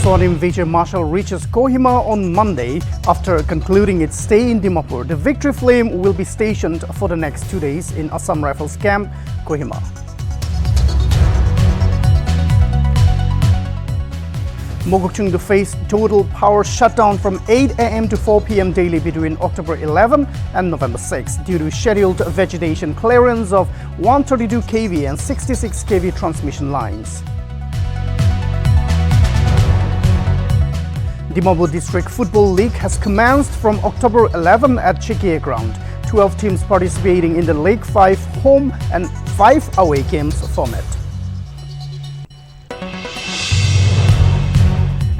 Swarnim Vijay Marshal reaches Kohima on Monday after concluding its stay in Dimapur. The Victory Flame will be stationed for the next 2 days in Assam Rifles Camp, Kohima. Mogokchung to face total power shutdown from 8 a.m. to 4 p.m. daily between October 11 and November 6 due to scheduled vegetation clearance of 132 kV and 66 kV transmission lines. Dimapur District Football League has commenced from October 11 at Chikie Ground. 12 teams participating in the League 5 home and 5 away games format.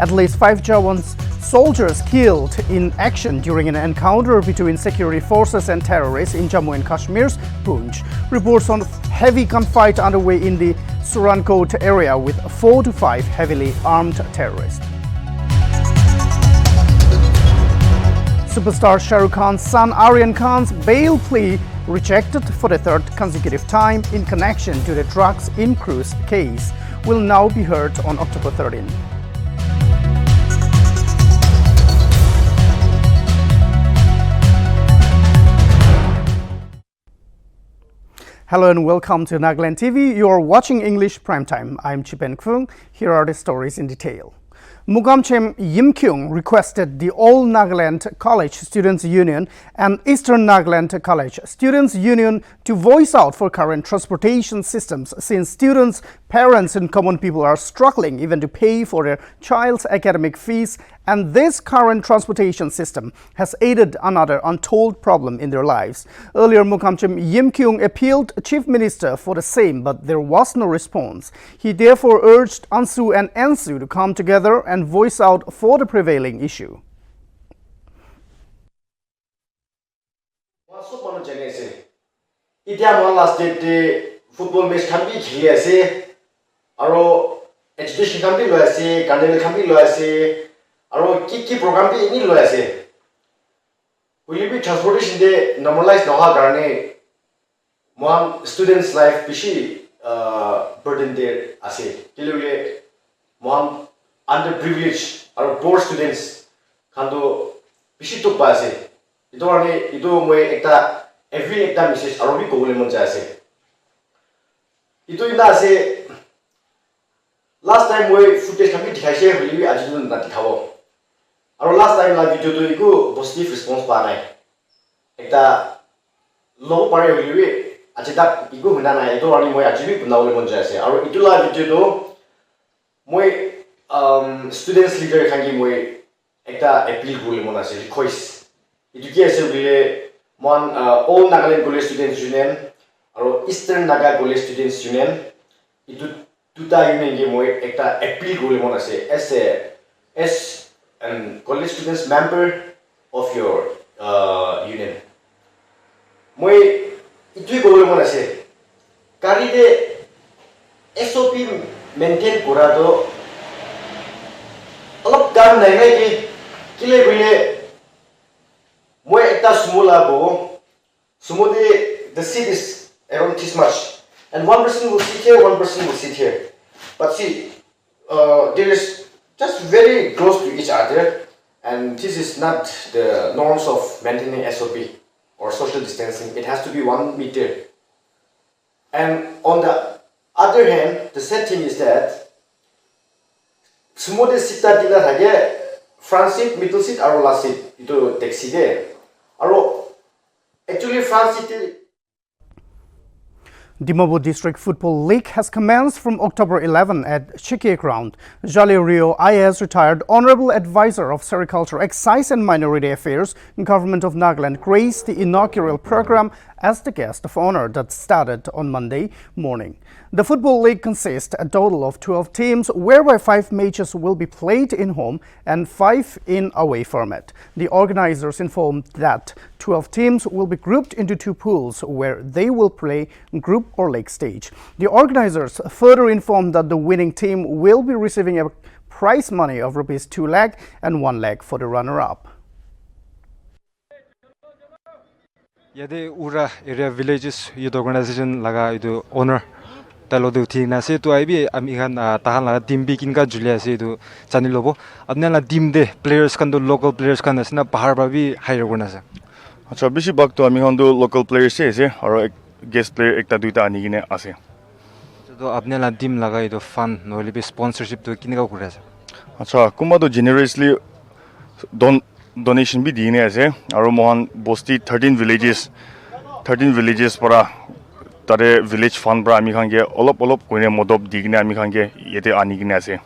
At least 5 Jawan soldiers killed in action during an encounter between security forces and terrorists in Jammu and Kashmir's Poonch. Reports on heavy gunfight underway in the Surankot area with 4 to 5 heavily armed terrorists. Superstar Shah Rukh Khan's son Aryan Khan's bail plea rejected for the third consecutive time in connection to the drugs in cruise case will now be heard on October 13. Hello and welcome to Nltv. You are watching English Primetime. I'm Chipen Kung. Here are the stories in detail. Mugamchem Yimkyung requested the All Nagaland College Students Union and Eastern Nagaland College Students Union to voice out for current transportation systems since students, parents and common people are struggling even to pay for their child's academic fees, and this current transportation system has added another untold problem in their lives. Earlier, Mugamchem Yimkyung appealed Chief Minister for the same, but there was no response. He therefore urged Ansu and Ansu to come together and voice out for the prevailing issue. Football match can be clear, aro education can be loyase, candle can be loyase, aro kiki program be any loyase. Will be transportation de normalize noha garne, one student's life bishi burden there ase. Kilule one underprivileged or poor students can do bishi to pass. Ito arne ito mo ekta every ekta message aro bi kogule mon jase. Ito ina se last time we footage kami dikhai share holi ajun na dikhabo. Aro last time la video to iku positive response pa nai. Ekta low pare holi ajida iku huna na ito ani moi ajibi bunawle mon jase. Aro itu la video to moi students leader khangi moi ekta appeal holi mon ase request. Itu ki ase bile mon all Nagaland College Students Union aro Eastern Naga College Students Union itu tuta union ge moi ekta appeal gole mon ase as and college students member of your union moi itu gole mon ase kari de SOP maintain kora do alop gam nai nai ki kile bile moi ekta smula bo sumode the seat is around this much, and one person will sit here, one person will sit here. But see, there is just very close to each other, and this is not the norms of maintaining SOP or social distancing. It has to be 1 meter. And on the other hand, the sad thing is that smooth seat dila thake front seat, middle seat, or last seat. Ito taxi de. Aro actually front seat. Dimapur District Football League has commenced from October 11 at Chikie Ground. Jali Rio IAS retired Honorable Advisor of Sericulture, Excise and Minority Affairs, Government of Nagaland, graced the inaugural program as the guest of honor that started on Monday morning. The Football League consists a total of 12 teams, whereby 5 matches will be played in home and 5 in away format. The organizers informed that 12 teams will be grouped into 2 pools where they will play group or league stage. The organizers further informed that the winning team will be receiving a prize money of rupees 2 lakh and 1 lakh for the runner-up. Yade ura area villages youth organization laga idu owner talo de uthi na se to ai bi ami khan tahan la team bi kin ka julia se tu chani lobo apna la team de players kan do local players kan asna bahar ba bi hire gona sa acha bishi bag to ami khan do local players se aro guest player ekta duita ani gine ase to apna la team laga ido fund no le bi sponsorship to kin ka kura sa acha kumba to generously donation bi dine ase aro mohan bosti 13 villages para tare village fund bra ami khan ge olop koine modob digine ami khan ge yete ani gine ase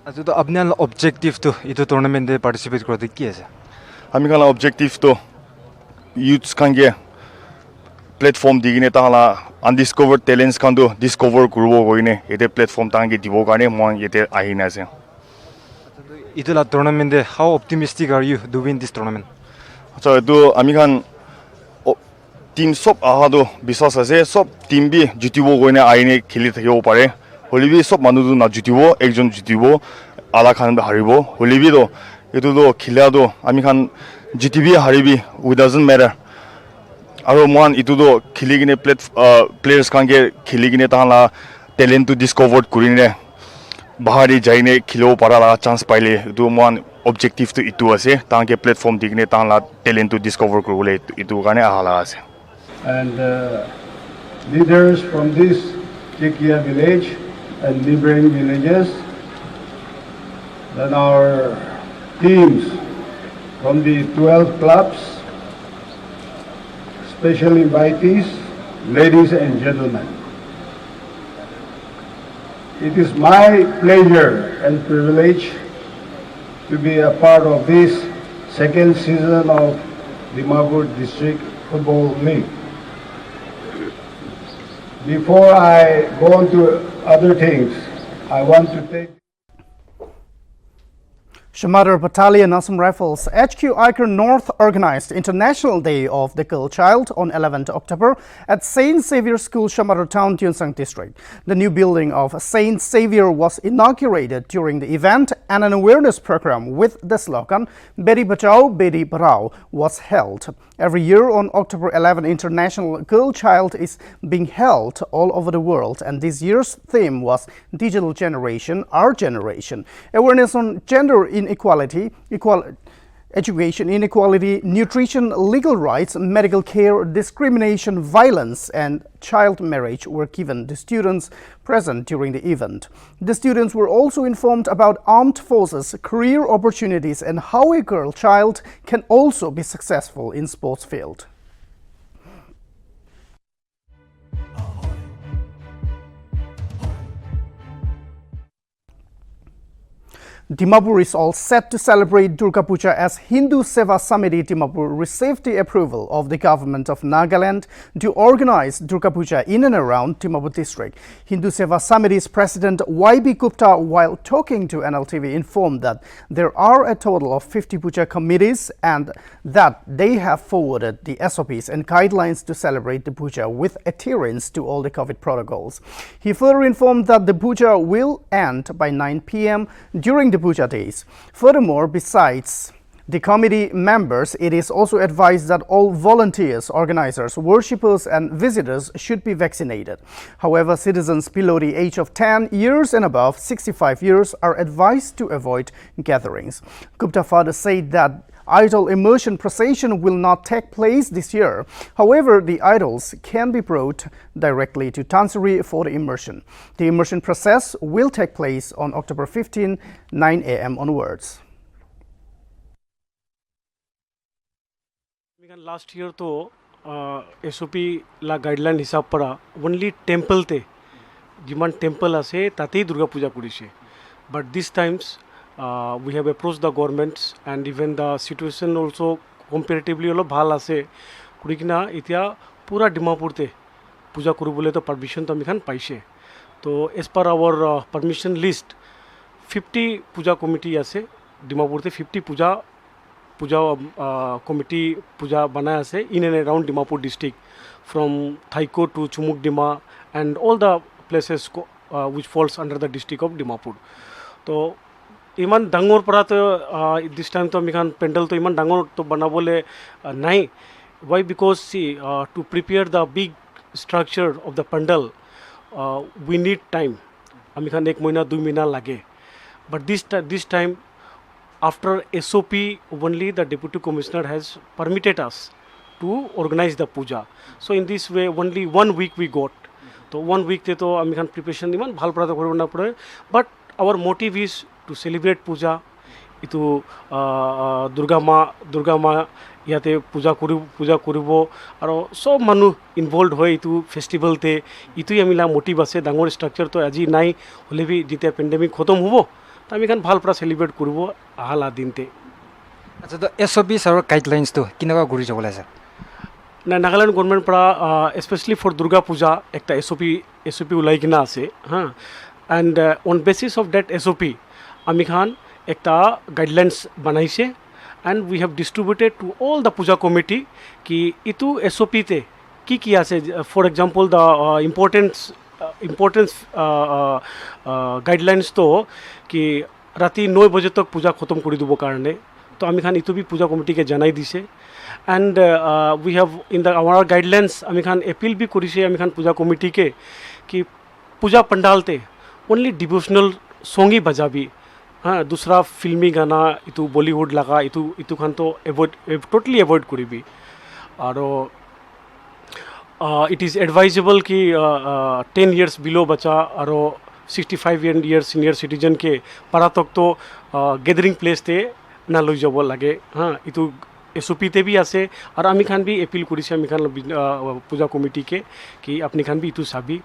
ajo to apna la objective to ito tournament de participate kro de ki ase ami khan la objective to youths khan ge platform digine ta la undiscovered talents khan do discover kurbo koine yete platform ta ge dibo kane mon yete ahina ase ito la tournament de how optimistic are you to win this tournament acha do ami khan team sob aha do biswas ase sob team bi jutibo koine aine khili thakibo pare holibi sob manu du na jutibo ekjon jutibo ala khan haribo holibi do etu do khila do ami khan jitibi haribi it doesn't matter aro mon itu do khili gine players khan ge khili gine ta la talent to discovered kurine bahari jaine khilo para la chance paile du mon objective to itu ase ta ge platform digine ta la talent to discover kurule itu gane ahala ase and leaders from this Chikia village and neighboring villages, then our teams from the 12 clubs, special invitees, ladies and gentlemen. It is my pleasure and privilege to be a part of this second season of Dimapur District Football League. Before I go on to other things, I want to take Shamadar Battalion Assam Rifles HQ Iker North organized International Day of the Girl Child on 11th October at Saint Saviour School, Shamadar Town, Tuensang District. The new building of Saint Saviour was inaugurated during the event, and an awareness program with the slogan Beti Bachao, Beti Padhao was held. Every year on October 11, International Girl Child is being held all over the world, and this year's theme was Digital Generation, Our Generation. Awareness on gender inequality, education inequality, nutrition, legal rights, medical care, discrimination, violence, and child marriage were given to students present during the event. The students were also informed about armed forces, career opportunities, and how a girl child can also be successful in sports field. Dimapur is all set to celebrate Durga Puja as Hindu Seva Samiti Dimapur received the approval of the government of Nagaland to organize Durga Puja in and around Dimapur district. Hindu Seva Samiti's president Y.B. Gupta, while talking to Nltv, informed that there are a total of 50 puja committees and that they have forwarded the SOPs and guidelines to celebrate the puja with adherence to all the COVID protocols. He further informed that the puja will end by 9 p.m. during the puja days. Furthermore, besides the committee members, it is also advised that all volunteers, organizers, worshippers and visitors should be vaccinated. However, citizens below the age of 10 years and above 65 years are advised to avoid gatherings. Gupta further said that idol immersion procession will not take place this year. However, the idols can be brought directly to Tansari for the immersion. The immersion process will take place on October 15, 9 a.m. onwards. Last year to SOP la guideline hisab para only temple te jiman temple ase tatei Durga Puja kurise. But this times we have approached the governments and even the situation also comparatively olo bhal ase kurikina itia pura Dimapur te puja kurubole to permission to ami khan paise. So as per our permission list 50 puja committee ase Dimapur te 50 puja committee puja banaya ase in and around Dimapur district from Thaiko to Chumukdima and all the places which falls under the district of Dimapur. So iman dangor para to this time to amikhan pendal to iman dangor to banabole nahi. Why? Because see to prepare the big structure of the pandal we need time. আমি খান 1 মহিনা 2 মহিনা লাগে. But this time after SOP only the deputy commissioner has permitted us to organize the puja. So in this way only 1 week we got. So 1 week te to ami khan preparation iman bhal prada koribo na pore. But our motive is to celebrate puja. Itu Durga ma ইয়াতে পূজা কৰিব আৰু সব মানুহ involve হয় এইটো festival তে ইটোই আমিলা motive আছে ডাঙৰ ষ্ট্ৰাকচাৰ তো আজি নাই হ'লে বি যেতিয়া পেণ্ডেমিক খতম হ'ব তো আমি খান ভাল পৰা চেলিব্ৰেট কৰিব আহালা দিনতে আচ্ছা তো SOPs আৰু গাইডলাইন্সটো কেনেকুৱা ঘূৰি যাব লাগে না নাগালেণ্ড গভৰ্ণমেণ্ট পৰা স্পেচিয়েলি ফৰ দুৰ্গা পূজা একটা SOP ওলাই কিনা আছে হা and on basis of date SOP আমি খান একটা গাইডলাইন্স বনাইছে and we have distributed to all the puja committee ki itu SOP te ki ase for example the importance guidelines to ki rati 9 baje tak puja khatam kori dibo karone to ami khan itu bi puja committee ke janai dise and we have in the our guidelines ami khan appeal bi korise ami khan puja committee ke ki puja pandal te only devotional song hi bajabi हाँ दूसरा फिल्मी गाना इतु बॉलीवुड लगा इतु खान तो totally avoid करिबी और it is advisable कि 10 years बिलो बच्चा और 65 years सीनियर सिटीजन के पारा तक तो गैदरिंग प्लेस ते ना लई যাব লাগে हाँ इतु SOP ते भी आसे और आमी खान भी एपिल करिছে आमी खान पूजा कमिटी के कि अपनी खान भी इतु Sabi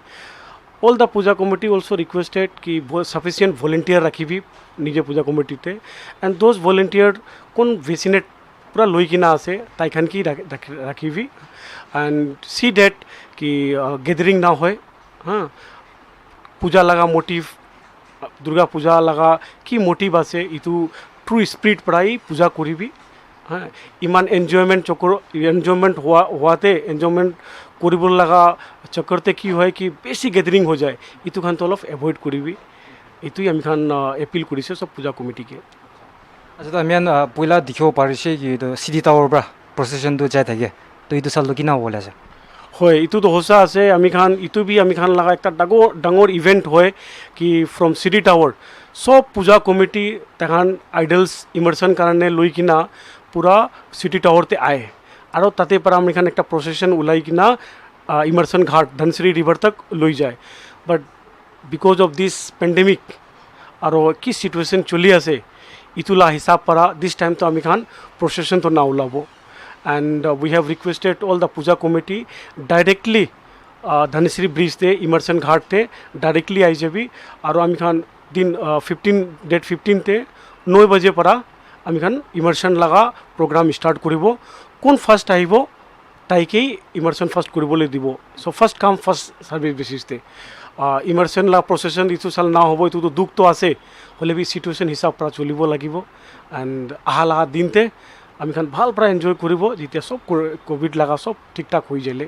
all the puja committee also requested ki sufficient volunteer rakhibi nije puja committee te and those volunteer kon vicinate pura loi kina ase tai khan ki rakhibi and see that ki gathering na hoy ha puja laga motive durga puja laga ki motive ase itu true spirit prai puja koribi ha iman enjoyment hoate enjoyment কৰিব লাগা চক্কৰতে কি হয় কি বেছি gathering হৈ যায় ইটো খান তো অলপ এভয়েড কৰিবি ইটোই আমি খান এপিল কৰিছে সব পূজা কমিটিকে আচ্ছা তো আমি পইলা দেখিব পাৰিছে কি সিটি টাৱাৰ পৰা প্ৰচেছনটো যাই থাকে তো এইটো চালটো কিনা হ'ব লাগে হয় ইটোতো হোসা আছে আমি খান ইটো বি আমি খান লাগা একটা ডাঙৰ ইভেন্ট হয় কি ফ্ৰম সিটি টাৱাৰ সব পূজা কমিটি তাহান আইডলস ইমাৰ্শন কাৰণে লৈ কিনা পুৰা সিটি টাৱাৰতে আয়ে আৰু তাতে পৰা আমি খান একটা প্ৰচেছন ওলাই কিনা ইমাৰ্শন ঘাট ধনশ্ৰী ৰিভাৰ তক লৈ যায় but because of this pandemic আৰু কি সিচুৱেশ্যন চলি আছে ইটোলা হিচাপ পৰা দিস টাইম তো আমি খান প্ৰচেছন তো না ওলাব and we have requested all the puja committee directly Dhanisri bridge te immersion ghat te directly I যাবি আৰু আমি খান দিন 15 তে 9 বাজে পৰা আমি খান ইমাৰ্শন লাগা প্ৰগ্ৰাম ষ্টাৰ্ট কৰিব কোন ফাৰ্ষ্ট আহিব তাইকেই ইমাৰ্শন ফাৰ্ষ্ট কৰিবলৈ দিব সো ফাৰ্ষ্ট কাম ফাৰ্ষ্ট সার্ভিস বেসিস তে ইমাৰ্শন লা প্ৰচেছন ইটো চাল না হ'ব ইটো তো দুখ তো আছে হলে বি সিচুৱেশ্যন হিচাপ পৰা চলিব লাগিব এণ্ড আহালা দিনতে আমি খান ভাল পৰা এনজয় কৰিব যেতিয়া সব কোভিড লাগা সব ঠিকঠাক হৈ যালে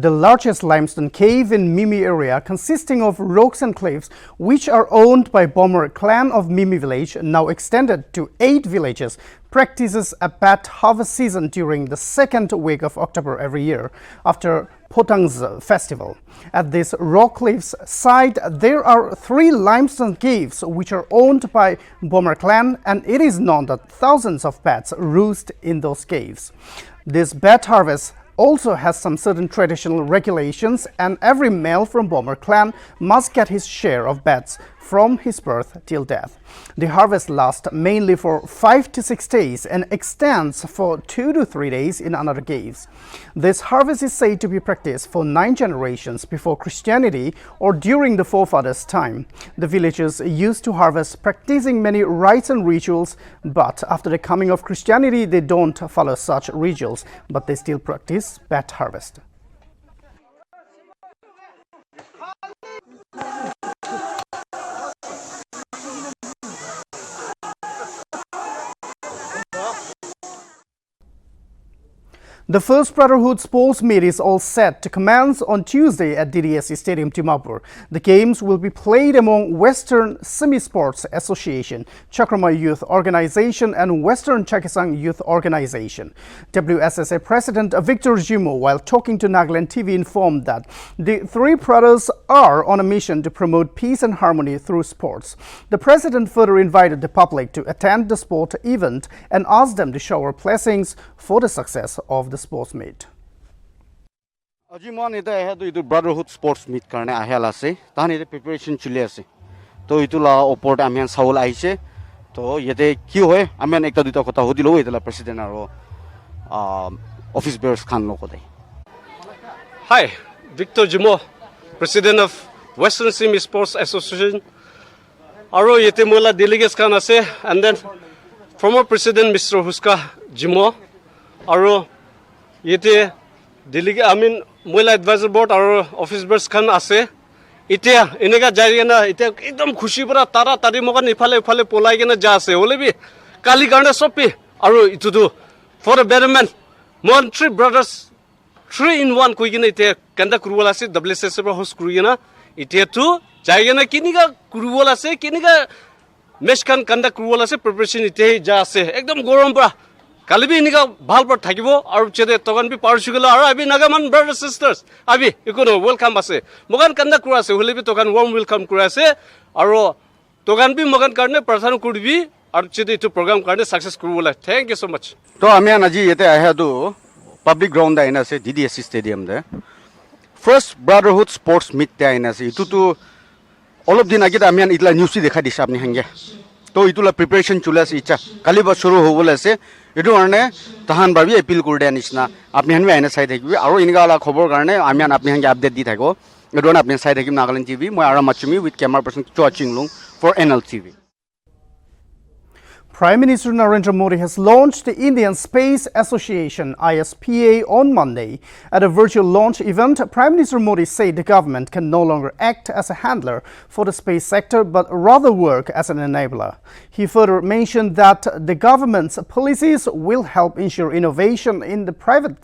the largest limestone cave in Mimi area, consisting of rocks and cliffs, which are owned by Bomber clan of Mimi village, now extended to 8 villages, practices a bat harvest season during the second week of October every year after Potang's festival. At this rock cliffs side, there are 3 limestone caves which are owned by Bomber clan, and it is known that thousands of bats roost in those caves. This bat harvest also has some certain traditional regulations, and every male from Bomber clan must get his share of bats from his birth till death. The harvest lasts mainly for 5 to 6 days and extends for 2 to 3 days in another caves. This harvest is said to be practiced for 9 generations before Christianity or during the forefathers' time. The villagers used to harvest practicing many rites and rituals, but after the coming of Christianity they don't follow such rituals, but they still practice bat harvest. The first Brotherhood Sports Meet is all set to commence on Tuesday at DDSC Stadium, Dimapur. The games will be played among Western Semi-Sports Association, Chakrama Youth Organization and Western Chakisang Youth Organization. WSSA President Victor Jimo, while talking to Nltv, informed that the 3 brothers are on a mission to promote peace and harmony through sports. The President further invited the public to attend the sport event and asked them to shower blessings for the success of the sports meet. আজি মন এটা হেতু ইটো Brotherhood sports meet কাৰণে আহেল আছে তাহান এটা preparation চলি আছে তো ইটো লা ওপৰত আমি চাউল আহিছে তো ইয়াতে কি হয় আমি একটা দুটা কথা হদিলো এটা প্ৰেসিডেন্ট আৰু অফিস বেয়ার্স খান লগতে Hi, Victor Jimo, President of Western Semi Sports Association. Aro yete mola delegates kan ase, and then former President Mr. Huska Jimo. Aro yete delegate, I mean mola advisor board aro office bears kan ase. Itia enega jari na itia ekdom khushi pura tara tari mogan ifale ifale polai gena ja ase ole bi kali garne sopi aro itu do for the betterment. Mon 3 brothers 3-in-1 kuigina ite kanda kurwala ase WSS ba host kurigina ite tu jaigena kiniga kurwala ase kiniga mesh kan kanda kurwala ase preparation ite ja ase ekdom gorom pra kalibi iniga bhal par thakibo aru chede togan bi parchugala aru abi nagaman brothers sisters abi ikono welcome ase mogan kanda kura ase holebi togan warm welcome kura ase aru togan bi mogan karne prarthana kurbi aru chede itu program karne success kurwala thank you so much তো আমি আজি ইয়াতে আহেদু public ground আইন আছে DDSC stadium দে first Brotherhood sports meet তে আইন আছে ইটু তো অলপ দিন আগে আমি ইতলা নিউজ দেখা দিছে আপনি হাঙ্গে তো ইতুলা প্রিপারেশন চলে আছে ইচ্ছা কালি বা শুরু হবল আছে এটু কারণে তাহান ভাবি এপিল করে দেয়া নিচিনা আপনি হানবি আইনে চাই থাকিবি আৰু ইনগালা খবৰ কাৰণে আমি আপনি হাঙ্গে আপডেট দি থাকো এটু আপনি চাই থাকিম নাগালেণ্ড টিভি মই আৰাম মাচুমি উইথ ক্যামেৰা পাৰ্সন চোৱাচিং লুং for NLTV. Prime Minister Narendra Modi has launched the Indian Space Association (ISPA) on Monday. At a virtual launch event, Prime Minister Modi said the government can no longer act as a handler for the space sector but rather work as an enabler. He further mentioned that the government's policies will help ensure innovation in the private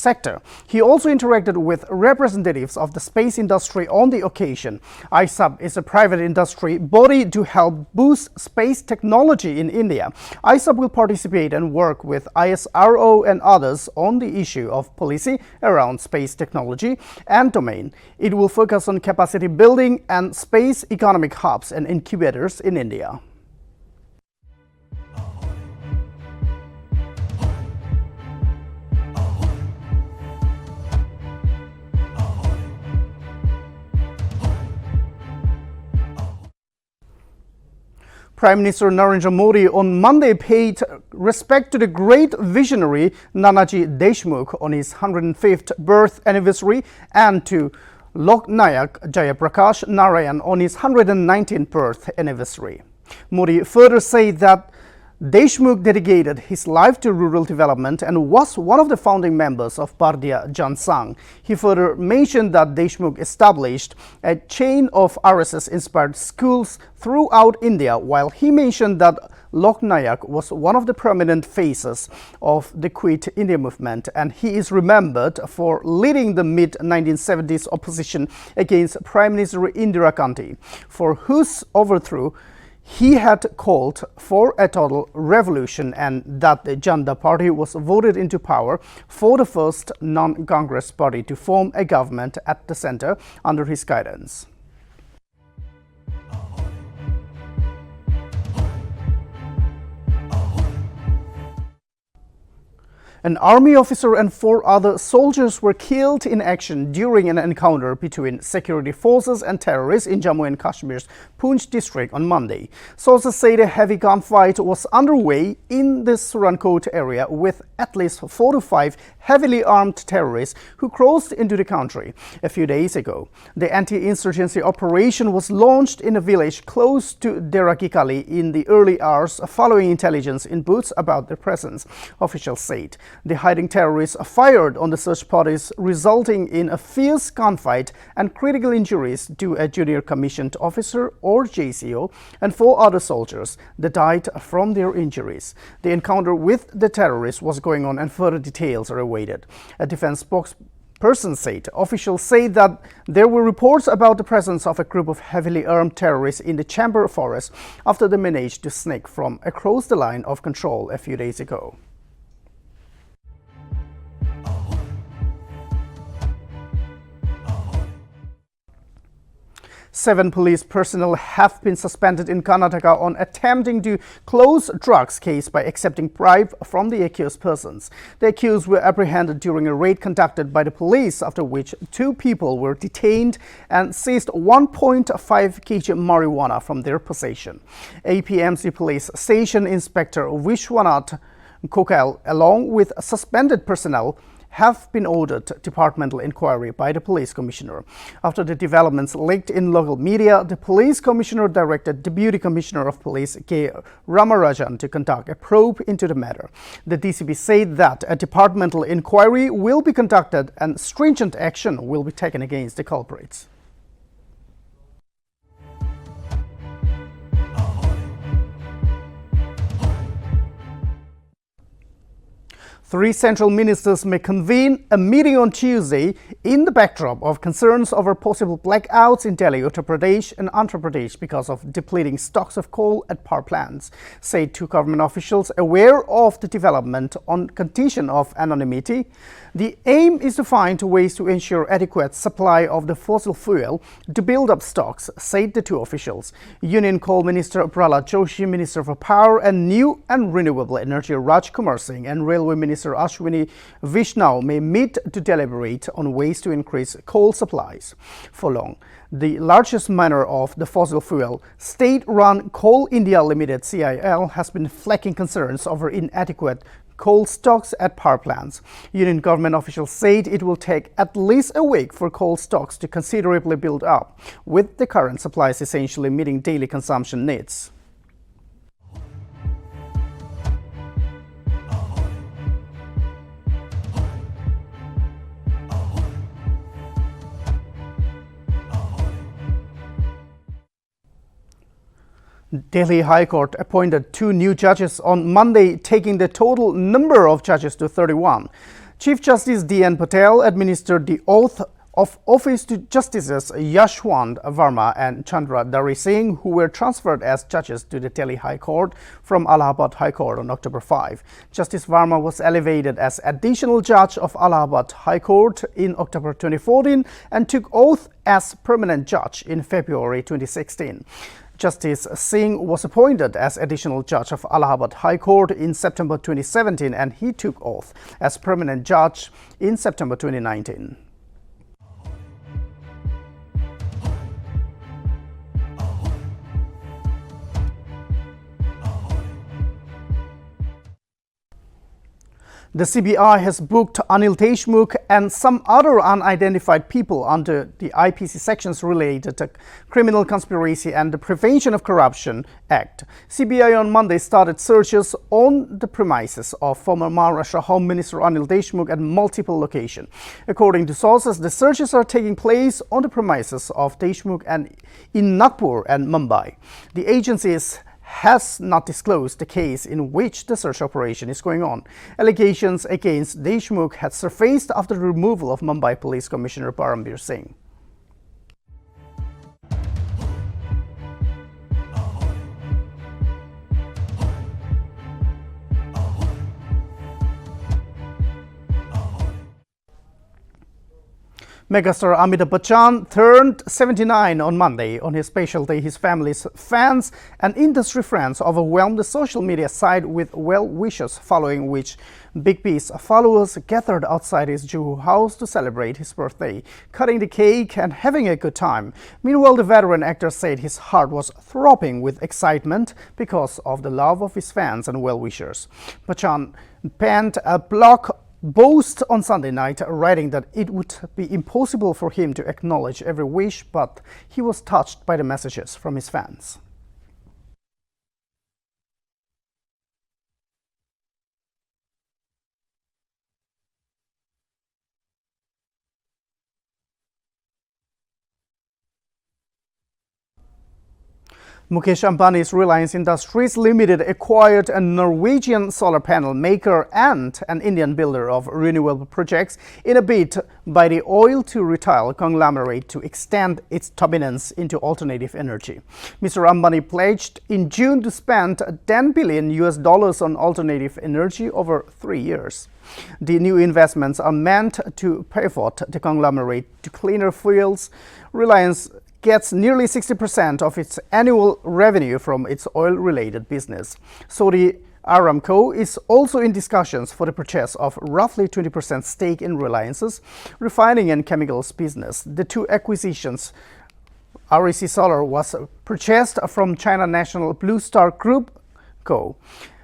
sector. He also interacted with representatives of the space industry on the occasion. ISAP is a private industry body to help boost space technology in India. ISAP will participate and work with ISRO and others on the issue of policy around space technology and domain. It will focus on capacity building and space economic hubs and incubators in India. Prime Minister Narendra Modi on Monday paid respect to the great visionary Nanaji Deshmukh on his 105th birth anniversary and to Lok Nayak Jayaprakash Narayan on his 119th birth anniversary. Modi further said that Deshmukh dedicated his life to rural development and was one of the founding members of Bardia Jansang. He further mentioned that Deshmukh established a chain of RSS-inspired schools throughout India, while he mentioned that Lok Nayak was one of the prominent faces of the Quit India movement, and he is remembered for leading the mid-1970s opposition against Prime Minister Indira Gandhi, for whose overthrow he had called for a total revolution, and that the Janta Party was voted into power for the first non-Congress party to form a government at the center under his guidance. An army officer and 4 other soldiers were killed in action during an encounter between security forces and terrorists in Jammu and Kashmir's Poonch district on Monday. Sources say a heavy gunfight was underway in the Surankot area, with at least 4 to 5 heavily armed terrorists who crossed into the country a few days ago. The anti-insurgency operation was launched in a village close to Derakikali in the early hours following intelligence inputs about their presence, officials said. The hiding terrorists fired on the search parties, resulting in a fierce gunfight and critical injuries to a junior commissioned officer or JCO and 4 other soldiers that died from their injuries. The encounter with the terrorists was going on and further details are awaited. A defense spokesperson said officials say that there were reports about the presence of a group of heavily armed terrorists in the Chamber forest after they managed to sneak from across the line of control a few days ago. Seven police personnel have been suspended in Karnataka on attempting to close drugs case by accepting bribe from the accused persons. The accused were apprehended during a raid conducted by the police, after which 2 people were detained and seized 1.5 kg marijuana from their possession. APMC Police Station Inspector Vishwanath Kokal, along with suspended personnel, have been ordered departmental inquiry by the police commissioner. After the developments leaked in local media, the police commissioner directed Deputy Commissioner of Police K. Ramarajan to conduct a probe into the matter. The DCP said that a departmental inquiry will be conducted and stringent action will be taken against the culprits. Three central ministers may convene a meeting on Tuesday in the backdrop of concerns over possible blackouts in Delhi, Uttar Pradesh and Andhra Pradesh because of depleting stocks of coal at power plants, said 2 government officials aware of the development on condition of anonymity. The aim is to find ways to ensure adequate supply of the fossil fuel to build up stocks, said the 2 officials. Union Coal Minister Prahlad Joshi, Minister for Power and New and Renewable Energy Raj Kumar Singh and Railway Minister Ashwini Vaishnaw may meet to deliberate on ways to increase coal supplies. For long, the largest miner of the fossil fuel, state-run Coal India Limited (CIL), has been flagging concerns over inadequate coal stocks at power plants. Union government officials said it will take at least a week for coal stocks to considerably build up, with the current supplies essentially meeting daily consumption needs. Delhi High Court appointed 2 new judges on Monday, taking the total number of judges to 31. Chief Justice D.N. Patel administered the oath of office to Justices Yashwant Verma and Chandra Dari Singh, who were transferred as judges to the Delhi High Court from Allahabad High Court on October 5. Justice Verma was elevated as additional judge of Allahabad High Court in October 2014 and took oath as permanent judge in February 2016. Justice Singh was appointed as additional judge of Allahabad High Court in September 2017 and he took oath as permanent judge in September 2019. The CBI has booked Nltv and some other unidentified people under the IPC sections related to Criminal Conspiracy and the Prevention of Corruption Act. CBI on Monday started searches on the premises of former Maharashtra Home Minister Nltv at multiple locations. According to sources, the searches are taking place on the premises of Deshmukh and in Nagpur and Mumbai. The agencies has not disclosed the case in which the search operation is going on. Allegations against Deshmukh had surfaced after the removal of Mumbai Police Commissioner Parambir Singh. Megastar Amitabh Bachchan turned 79 on Monday. On his special day, his family's fans and industry friends overwhelmed the social media site with well wishes, following which Big B's followers gathered outside his Juhu house to celebrate his birthday, cutting the cake and having a good time. Meanwhile, the veteran actor said his heart was throbbing with excitement because of the love of his fans and well-wishers. Bachchan penned a blog post on Sunday night, writing that it would be impossible for him to acknowledge every wish, but he was touched by the messages from his fans. Mukesh Ambani's Reliance Industries Limited acquired a Norwegian solar panel maker and an Indian builder of renewable projects in a bid by the oil-to-retail conglomerate to extend its dominance into alternative energy. Mr. Ambani pledged in June to spend $10 billion on alternative energy over 3 years. The new investments are meant to pivot the conglomerate to cleaner fuels. Reliance gets nearly 60% of its annual revenue from its oil-related business. Saudi Aramco is also in discussions for the purchase of roughly 20% stake in Reliance's refining and chemicals business. The two acquisitions, REC Solar was purchased from China National Blue Star Group Co.,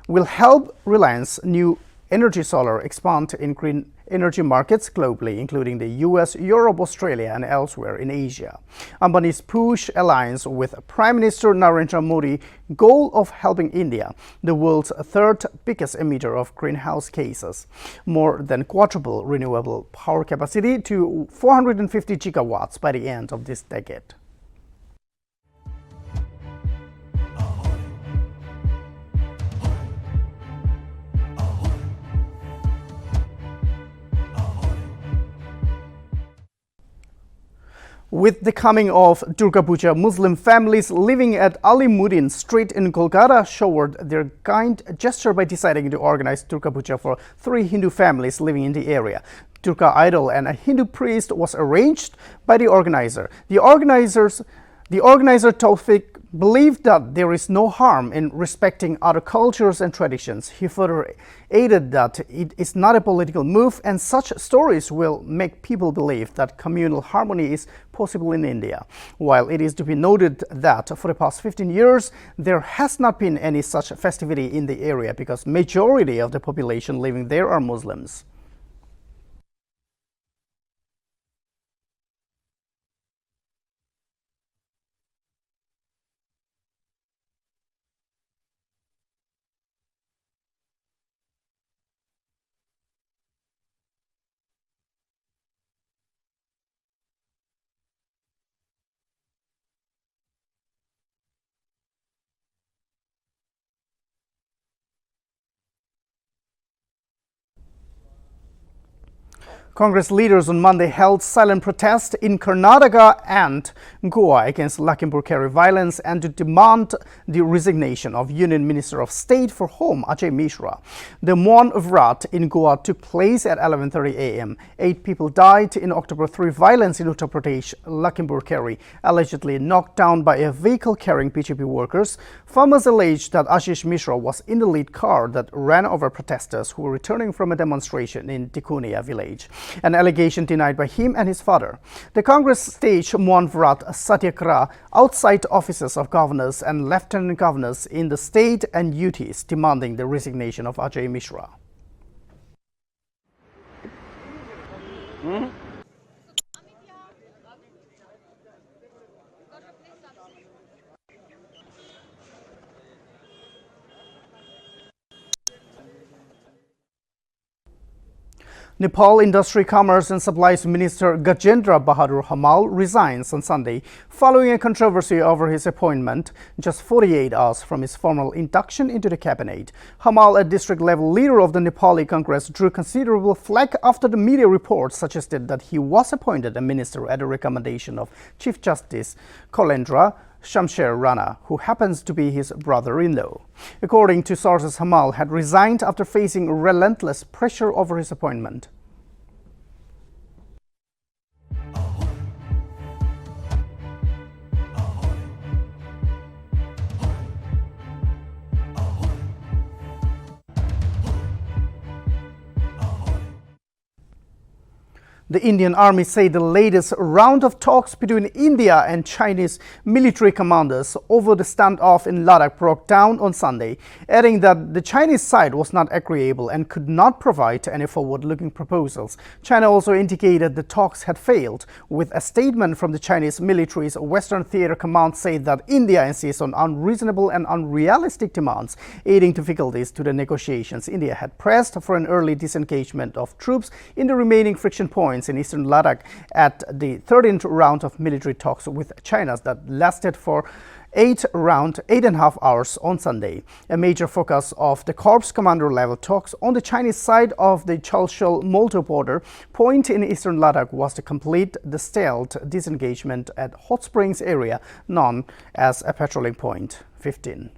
will help Reliance New Energy Solar expand in green energy markets globally, including the US, Europe, Australia, and elsewhere in Asia. Ambani's push aligns with Prime Minister Narendra Modi's goal of helping India, the world's third biggest emitter of greenhouse gases, more than quadruple renewable power capacity to 450 gigawatts by the end of this decade. With the coming of Durga Puja, Muslim families living at Alimuddin Street in Kolkata showed their kind gesture by deciding to organize Durga Puja for 3 Hindu families living in the area. Durga idol and a Hindu priest was arranged by the organizer. The organizer Taufik believed that there is no harm in respecting other cultures and traditions. He further added that it is not a political move and such stories will make people believe that communal harmony is possible in India. While it is to be noted that for the past 15 years, there has not been any such festivity in the area because majority of the population living there are Muslims. Congress leaders on Monday held silent protest in Karnataka and Goa against Lakhimpur-Kheri violence and to demand the resignation of Union Minister of State for Home Ajay Mishra. The Maun Vrat in Goa took place at 11:30 a.m. 8 people died in October 3 violence in Uttar Pradesh. Lakhimpur-Kheri allegedly knocked down by a vehicle carrying BJP workers. Farmers alleged that Ashish Mishra was in the lead car that ran over protesters who were returning from a demonstration in Tikunia village, an allegation denied by him and his father. The Congress staged Maun Vrat Satyagraha outside offices of governors and lieutenant governors in the state and UTs, demanding the resignation of Ajay Mishra. Nepal Industry, Commerce and Supplies Minister Gajendra Bahadur Hamal resigns on Sunday following a controversy over his appointment just 48 hours from his formal induction into the cabinet. Hamal, a district-level leader of the Nepali Congress, drew considerable flack after the media reports suggested that he was appointed a minister at the recommendation of Chief Justice Kolendra Shamsher Rana, who happens to be his brother-in-law. According to sources, Hamal had resigned after facing relentless pressure over his appointment. The Indian Army said the latest round of talks between India and Chinese military commanders over the standoff in Ladakh broke down on Sunday, adding that the Chinese side was not agreeable and could not provide any forward-looking proposals. China also indicated the talks had failed, with a statement from the Chinese military's Western Theater Command saying that India insists on unreasonable and unrealistic demands, adding difficulties to the negotiations. India had pressed for an early disengagement of troops in the remaining friction points in eastern Ladakh at the 13th round of military talks with China that lasted for 8.5 hours on Sunday. A major focus of the Corps commander level talks on the Chinese side of the Chalshel-Molto border point in eastern Ladakh was to complete the stealth disengagement at Hot Springs area known as a patrolling point 15.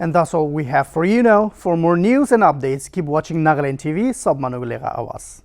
And that's all we have for you now. For more news and updates, keep watching Nagaland TV. Sab Manugulega Awas.